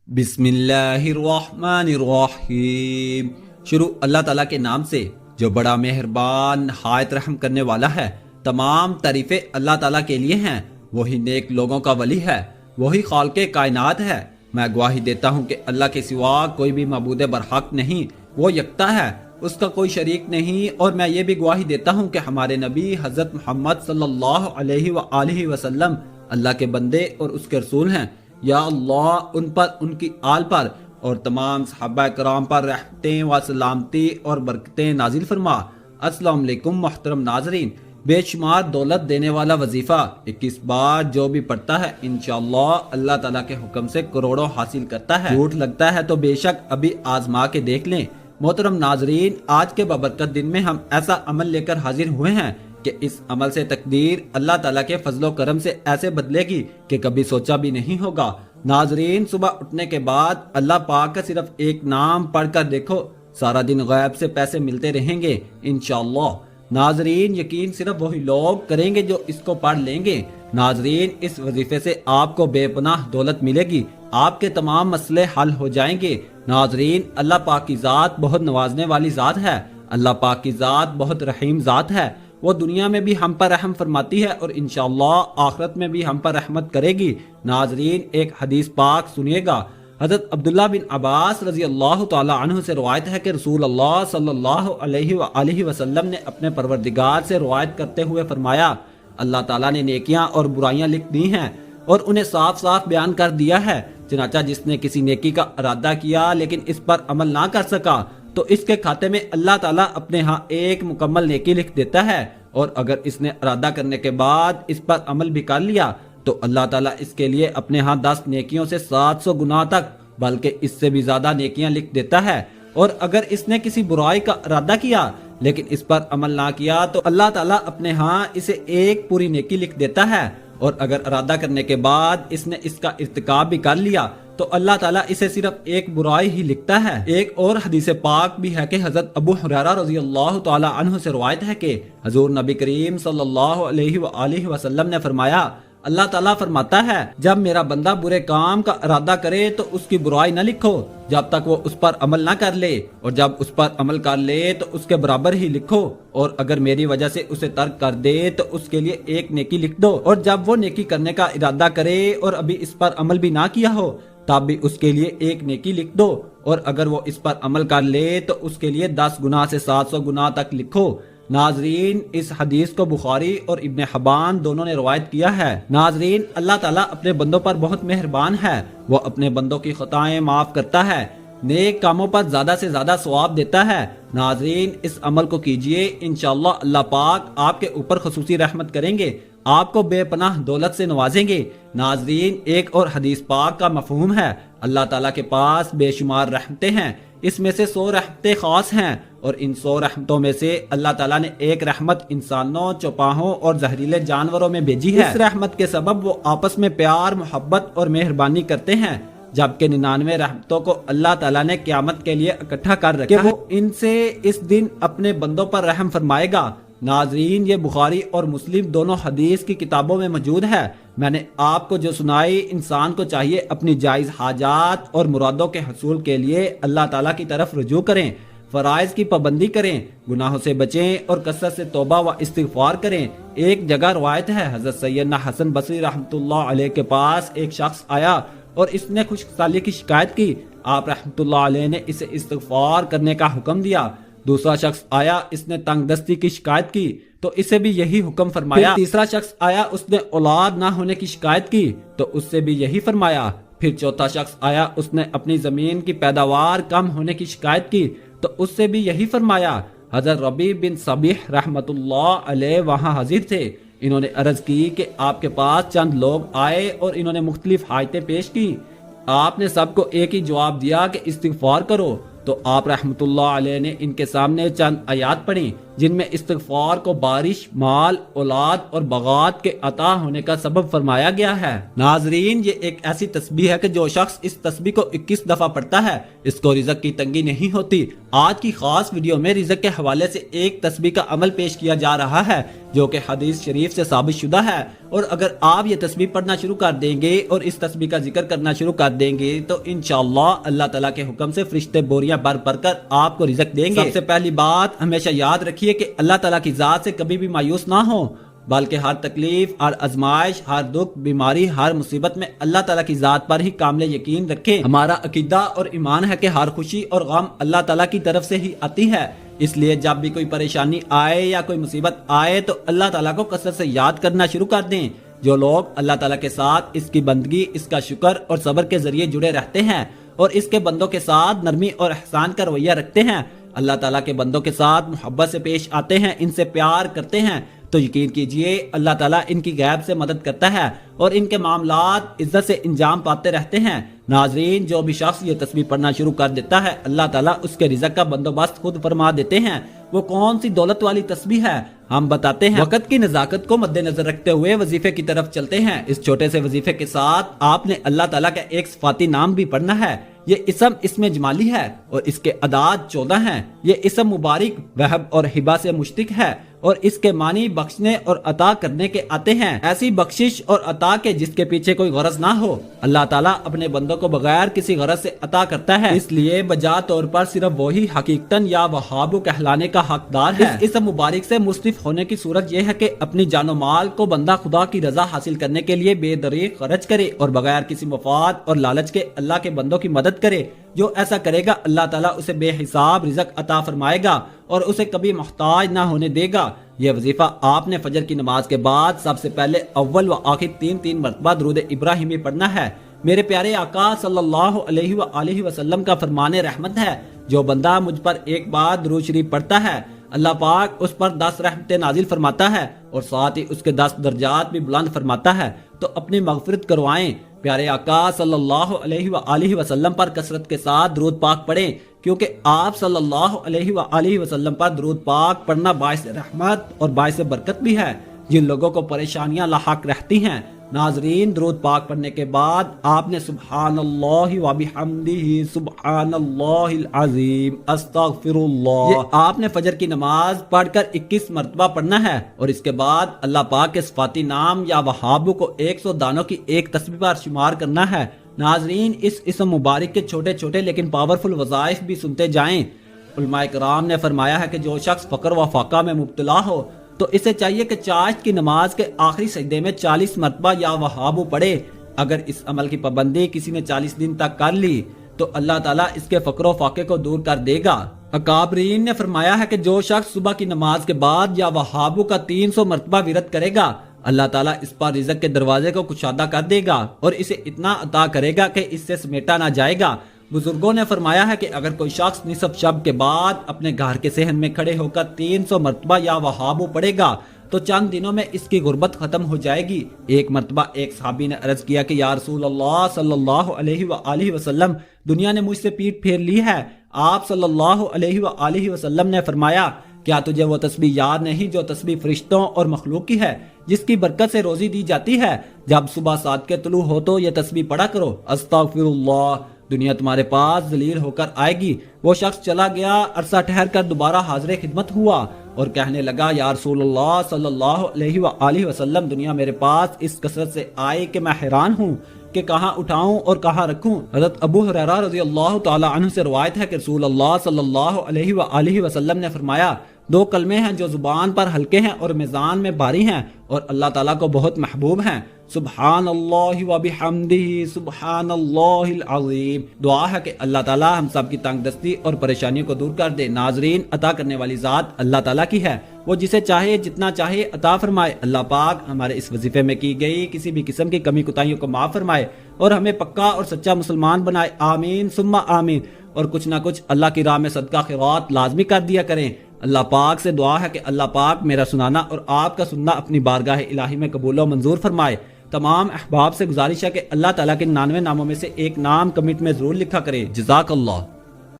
بسم اللہ الرحمن الرحیم۔ شروع اللہ تعالیٰ کے نام سے جو بڑا مہربان نہایت رحم کرنے والا ہے۔ تمام تعریفیں اللہ تعالیٰ کے لیے ہیں۔ وہی نیک لوگوں کا ولی ہے، وہی خالق کائنات ہے۔ میں گواہی دیتا ہوں کہ اللہ کے سوا کوئی بھی معبود برحق نہیں، وہ یکتا ہے، اس کا کوئی شریک نہیں۔ اور میں یہ بھی گواہی دیتا ہوں کہ ہمارے نبی حضرت محمد صلی اللہ علیہ وآلہ وسلم اللہ کے بندے اور اس کے رسول ہیں۔ یا اللہ ان پر، ان کی آل پر اور تمام صحابہ کرام پر رحمتیں و سلامتی اور برکتیں نازل فرما۔ السلام علیکم محترم ناظرین۔ بے شمار دولت دینے والا وظیفہ 21 بار جو بھی پڑھتا ہے انشاءاللہ اللہ تعالیٰ کے حکم سے کروڑوں حاصل کرتا ہے۔ جھوٹ لگتا ہے تو بے شک ابھی آزما کے دیکھ لیں۔ محترم ناظرین، آج کے بابرکت دن میں ہم ایسا عمل لے کر حاضر ہوئے ہیں کہ اس عمل سے تقدیر اللہ تعالیٰ کے فضل و کرم سے ایسے بدلے گی کہ کبھی سوچا بھی نہیں ہوگا۔ ناظرین، صبح اٹھنے کے بعد اللہ پاک کا صرف ایک نام پڑھ کر دیکھو، سارا دن غیب سے پیسے ملتے رہیں گے انشاءاللہ۔ ناظرین، یقین صرف وہی لوگ کریں گے جو اس کو پڑھ لیں گے۔ ناظرین، اس وظیفے سے آپ کو بے پناہ دولت ملے گی، آپ کے تمام مسئلے حل ہو جائیں گے۔ ناظرین، اللہ پاک کی ذات بہت نوازنے والی ذات ہے۔ اللہ پاک کی ذات بہت رحیم ذات ہے۔ وہ دنیا میں بھی ہم پر رحم فرماتی ہے اور انشاءاللہ آخرت میں بھی ہم پر رحمت کرے گی۔ ناظرین، ایک حدیث پاک سنیے گا۔ حضرت عبداللہ بن عباس رضی اللہ تعالی عنہ سے روایت ہے کہ رسول اللہ صلی اللہ علیہ وآلہ وسلم نے اپنے پروردگار سے روایت کرتے ہوئے فرمایا، اللہ تعالیٰ نے نیکیاں اور برائیاں لکھ دی ہیں اور انہیں صاف صاف بیان کر دیا ہے۔ چنانچہ جس نے کسی نیکی کا ارادہ کیا لیکن اس پر عمل نہ کر سکا تو اس کے کھاتے میں اللہ تعالیٰ اپنے ہاں ایک مکمل نیکی لکھ دیتا ہے، اور اگر اس نے ارادہ کرنے کے بعد اس پر عمل بھی کر لیا تو اللہ تعالیٰ اس کے لیے اپنے ہاں 10 نیکیوں سے 700 گناہ تک بلکہ اس سے بھی زیادہ نیکیاں لکھ دیتا ہے۔ اور اگر اس نے کسی برائی کا ارادہ کیا لیکن اس پر عمل نہ کیا تو اللہ تعالیٰ اپنے ہاں اسے ایک پوری نیکی لکھ دیتا ہے، اور اگر ارادہ کرنے کے بعد اس نے اس کا ارتکاب بھی کر لیا تو اللہ تعالیٰ اسے صرف ایک برائی ہی لکھتا ہے۔ ایک اور حدیث پاک بھی ہے کہ حضرت ابو ہریرہ رضی اللہ تعالی عنہ سے روایت ہے کہ حضور نبی کریم صلی اللہ علیہ وآلہ وسلم نے فرمایا، اللہ تعالیٰ فرماتا ہے جب میرا بندہ برے کام کا ارادہ کرے تو اس کی برائی نہ لکھو جب تک وہ اس پر عمل نہ کر لے، اور جب اس پر عمل کر لے تو اس کے برابر ہی لکھو، اور اگر میری وجہ سے اسے ترک کر دے تو اس کے لیے ایک نیکی لکھ دو، اور جب وہ نیکی کرنے کا ارادہ کرے اور ابھی اس پر عمل بھی نہ کیا ہو تب بھی اس کے لیے ایک نیکی لکھ دو، اور اگر وہ اس پر عمل کر لے تو اس کے لیے 10 گناہ سے 700 گناہ تک لکھو۔ ناظرین، اس حدیث کو بخاری اور ابن حبان دونوں نے روایت کیا ہے۔ ناظرین، اللہ تعالیٰ اپنے بندوں پر بہت مہربان ہے، وہ اپنے بندوں کی خطائیں معاف کرتا ہے، نیک کاموں پر زیادہ سے زیادہ ثواب دیتا ہے۔ ناظرین، اس عمل کو کیجئے، انشاءاللہ اللہ پاک آپ کے اوپر خصوصی رحمت کریں گے، آپ کو بے پناہ دولت سے نوازیں گے۔ ناظرین، ایک اور حدیث پاک کا مفہوم ہے، اللہ تعالیٰ کے پاس بے شمار رحمتیں ہیں، اس میں سے 100 رحمتیں خاص ہیں، اور ان 100 رحمتوں میں سے اللہ تعالیٰ نے ایک رحمت انسانوں، چوپاہوں اور زہریلے جانوروں میں بھیجی ہے۔ اس رحمت کے سبب وہ آپس میں پیار، محبت اور مہربانی کرتے ہیں، جبکہ 99 رحمتوں کو اللہ تعالیٰ نے قیامت کے لیے اکٹھا کر رکھا ہے کہ وہ ان سے اس دن اپنے بندوں پر رحم فرمائے گا۔ ناظرین، یہ بخاری اور مسلم دونوں حدیث کی کتابوں میں موجود ہے۔ میں نے آپ کو جو سنائی، انسان کو چاہیے اپنی جائز حاجات اور مرادوں کے حصول کے لیے اللہ تعالیٰ کی طرف رجوع کریں، فرائض کی پابندی کریں، گناہوں سے بچیں اور کثرت سے توبہ و استغفار کریں۔ ایک جگہ روایت ہے، حضرت سیدنا حسن بصری رحمۃ اللہ علیہ کے پاس ایک شخص آیا اور اس نے خشک سالی کی شکایت کی، آپ رحمۃ اللہ علیہ نے اسے استغفار کرنے کا حکم دیا۔ دوسرا شخص آیا، اس نے تنگ دستی کی شکایت کی تو اسے بھی یہی حکم فرمایا۔ پھر تیسرا شخص آیا، اس نے اولاد نہ ہونے کی شکایت کی تو اس سے بھی یہی فرمایا۔ پھر چوتھا شخص آیا، اس نے اپنی زمین کی پیداوار کم ہونے کی شکایت کی تو اس سے بھی یہی فرمایا۔ حضرت ربیع بن صبیح رحمۃ اللہ علیہ وہاں حاضر تھے۔ انہوں نے عرض کی کہ آپ کے پاس چند لوگ آئے اور انہوں نے مختلف حاجتیں پیش کی، آپ نے سب کو ایک ہی جواب دیا کہ استغفار کرو، تو آپ رحمۃ اللہ علیہ نے ان کے سامنے چند آیات پڑھی۔ جن میں استغفار کو بارش، مال، اولاد اور بغات کے عطا ہونے کا سبب فرمایا گیا ہے۔ ناظرین، یہ ایک ایسی تسبیح ہے کہ جو شخص اس تسبیح کو 21 دفعہ پڑھتا ہے اس کو رزق کی تنگی نہیں ہوتی۔ آج کی خاص ویڈیو میں رزق کے حوالے سے ایک تسبیح کا عمل پیش کیا جا رہا ہے جو کہ حدیث شریف سے ثابت شدہ ہے، اور اگر آپ یہ تسبیح پڑھنا شروع کر دیں گے اور اس تسبیح کا ذکر کرنا شروع کر دیں گے تو انشاءاللہ اللہ تعالیٰ کے حکم سے فرشتے بوریاں بھر بھر کر آپ کو رزق دیں گے۔ سب سے پہلی بات ہمیشہ یاد رکھیے کہ اللہ تعالیٰ کی ذات سے کبھی بھی مایوس نہ ہو، بلکہ ہر تکلیف، ہر آزمائش، ہر دکھ، بیماری، ہر مصیبت میں اللہ تعالیٰ کی ذات پر ہی کامل یقین رکھیں۔ ہمارا عقیدہ اور ایمان ہے کہ ہر خوشی اور غم اللہ تعالیٰ کی طرف سے ہی آتی ہے، اس لیے جب بھی کوئی پریشانی آئے یا کوئی مصیبت آئے تو اللہ تعالیٰ کو کثرت سے یاد کرنا شروع کر دیں۔ جو لوگ اللہ تعالیٰ کے ساتھ اس کی بندگی، اس کا شکر اور صبر کے ذریعے جڑے رہتے ہیں اور اس کے بندوں کے ساتھ نرمی اور احسان کا رویہ رکھتے ہیں، اللہ تعالیٰ کے بندوں کے ساتھ محبت سے پیش آتے ہیں، ان سے پیار کرتے ہیں، تو یقین کیجئے اللہ تعالیٰ ان کی غیب سے مدد کرتا ہے اور ان کے معاملات عزت سے انجام پاتے رہتے ہیں۔ ناظرین، جو بھی شخص یہ تسبیح پڑھنا شروع کر دیتا ہے اللہ تعالیٰ اس کے رزق کا بندوبست خود فرما دیتے ہیں۔ وہ کون سی دولت والی تسبیح ہے ہم بتاتے ہیں۔ وقت کی نزاکت کو مد نظر رکھتے ہوئے وظیفے کی طرف چلتے ہیں۔ اس چھوٹے سے وظیفے کے ساتھ آپ نے اللہ تعالیٰ کا ایک صفاتی نام بھی پڑھنا ہے۔ یہ اسم جمالی ہے اور اس کے اعداد 14 ہیں۔ یہ اسم مبارک وہب اور ہبہ سے مشتق ہے اور اس کے معنی بخشنے اور عطا کرنے کے آتے ہیں۔ ایسی بخشش اور عطا کے جس کے پیچھے کوئی غرض نہ ہو۔ اللہ تعالیٰ اپنے بندوں کو بغیر کسی غرض سے عطا کرتا ہے، اس لیے بجا طور پر صرف وہی حقیقتاً یا وہاب کہلانے کا حقدار ہے۔ اس اسم مبارک سے مصرف ہونے کی صورت یہ ہے کہ اپنی جان و مال کو بندہ خدا کی رضا حاصل کرنے کے لیے بے دریغ خرچ کرے اور بغیر کسی مفاد اور لالچ کے اللہ کے بندوں کی مدد کرے۔ جو ایسا کرے گا اللہ تعالیٰ اسے بے حساب رزق عطا فرمائے گا اور اسے کبھی محتاج نہ ہونے دے گا۔ یہ وظیفہ آپ نے فجر کی نماز کے بعد سب سے پہلے اول و آخر 3 مرتبہ درود ابراہیمی پڑھنا ہے۔ میرے پیارے آقا صلی اللہ علیہ وآلہ وسلم کا فرمان رحمت ہے، جو بندہ مجھ پر ایک بار درود شریف پڑھتا ہے اللہ پاک اس پر 10 رحمتیں نازل فرماتا ہے اور ساتھ ہی اس کے 10 درجات بھی بلند فرماتا ہے۔ تو اپنی مغفرت کروائیں، پیارے آقا صلی اللہ علیہ وآلہ وسلم پر کثرت کے ساتھ درود پاک پڑھیں، کیونکہ آپ صلی اللہ علیہ وآلہ وسلم پر درود پاک پڑھنا باعث رحمت اور باعث برکت بھی ہے جن لوگوں کو پریشانیاں لاحق رہتی ہیں۔ ناظرین، درود پاک پڑھنے کے بعد آپ نے سبحان اللہ وبحمدہ سبحان اللہ العظیم استغفر اللہ یہ آپ نے فجر کی نماز پڑھ کر 21 مرتبہ پڑھنا ہے، اور اس کے بعد اللہ پاک کے صفاتی نام یا وہابو کو 100 دانوں کی ایک تسبیح پر شمار کرنا ہے۔ ناظرین، اس اسم مبارک کے چھوٹے چھوٹے لیکن پاورفل وظائف بھی سنتے جائیں۔ علماء کرام نے فرمایا ہے کہ جو شخص فقر و فاقہ میں مبتلا ہو تو اسے چاہیے کہ چاشت کی نماز کے آخری سجدے میں 40 مرتبہ یا وہابو پڑھے۔ اگر اس عمل کی پابندی کسی نے 40 دن تک کر لی تو اللہ تعالیٰ اس کے فقر و فاقے کو دور کر دے گا۔ اکابرین نے فرمایا ہے کہ جو شخص صبح کی نماز کے بعد یا وہابو کا 300 مرتبہ ورد کرے گا اللہ تعالیٰ اس پر رزق کے دروازے کو کشادہ کر دے گا اور اسے اتنا عطا کرے گا کہ اس سے سمیٹا نہ جائے گا۔ بزرگوں نے فرمایا ہے کہ اگر کوئی شخص نصف شب کے بعد اپنے گھر کے صحن میں کھڑے ہو کر 300 مرتبہ یا وہابو پڑھے گا تو چند دنوں میں اس کی غربت ختم ہو جائے گی۔ ایک مرتبہ ایک صحابی نے عرض کیا کہ یا رسول اللہ صلی اللہ علیہ وآلہ وسلم، دنیا نے مجھ سے پیٹ پھیر لی ہے۔ آپ صلی اللہ علیہ وآلہ وسلم نے فرمایا، کیا تجھے وہ تسبیح یاد نہیں جو تسبیح فرشتوں اور مخلوق کی ہے، جس کی برکت سے روزی دی جاتی ہے؟ جب صبح صادق طلوع ہو تو یہ تسبیح پڑھا کرو، استغفر اللہ، دنیا تمہارے پاس ذلیل ہو کر آئے گی۔ وہ شخص چلا گیا، عرصہ ٹھہر کر دوبارہ حاضر خدمت ہوا اور کہنے لگا، یا رسول اللہ صلی اللہ علیہ وآلہ وسلم، دنیا میرے پاس اس کثرت سے آئی کہ میں حیران ہوں کہ کہاں اٹھاؤں اور کہاں رکھوں۔ حضرت ابو ہریرہ رضی اللہ تعالی عنہ سے روایت ہے کہ رسول اللہ صلی اللہ علیہ وآلہ وسلم نے فرمایا، 2 کلمے ہیں جو زبان پر ہلکے ہیں اور میزان میں بھاری ہیں اور اللہ تعالیٰ کو بہت محبوب ہیں، سبحان اللہ وبحمدہ سبحان اللہ العظیم۔ دعا ہے کہ اللہ تعالیٰ ہم سب کی تنگ دستی اور پریشانیوں کو دور کر دے۔ ناظرین، عطا کرنے والی ذات اللہ تعالیٰ کی ہے، وہ جسے چاہے جتنا چاہے عطا فرمائے۔ اللہ پاک ہمارے اس وظیفے میں کی گئی کسی بھی قسم کی کمی کوتاہیوں کو معاف فرمائے اور ہمیں پکا اور سچا مسلمان بنائے، آمین ثم آمین۔ اور کچھ نہ کچھ اللہ کی راہ میں صدقہ خیرات لازمی کر دیا کریں۔ اللہ پاک سے دعا ہے کہ اللہ پاک میرا سنانا اور آپ کا سننا اپنی بارگاہ الہی میں قبول و منظور فرمائے۔ تمام احباب سے گزارش ہے کہ اللہ تعالیٰ کے 99 ناموں میں سے ایک نام کمنٹ میں ضرور لکھا کریں۔ جزاک اللہ۔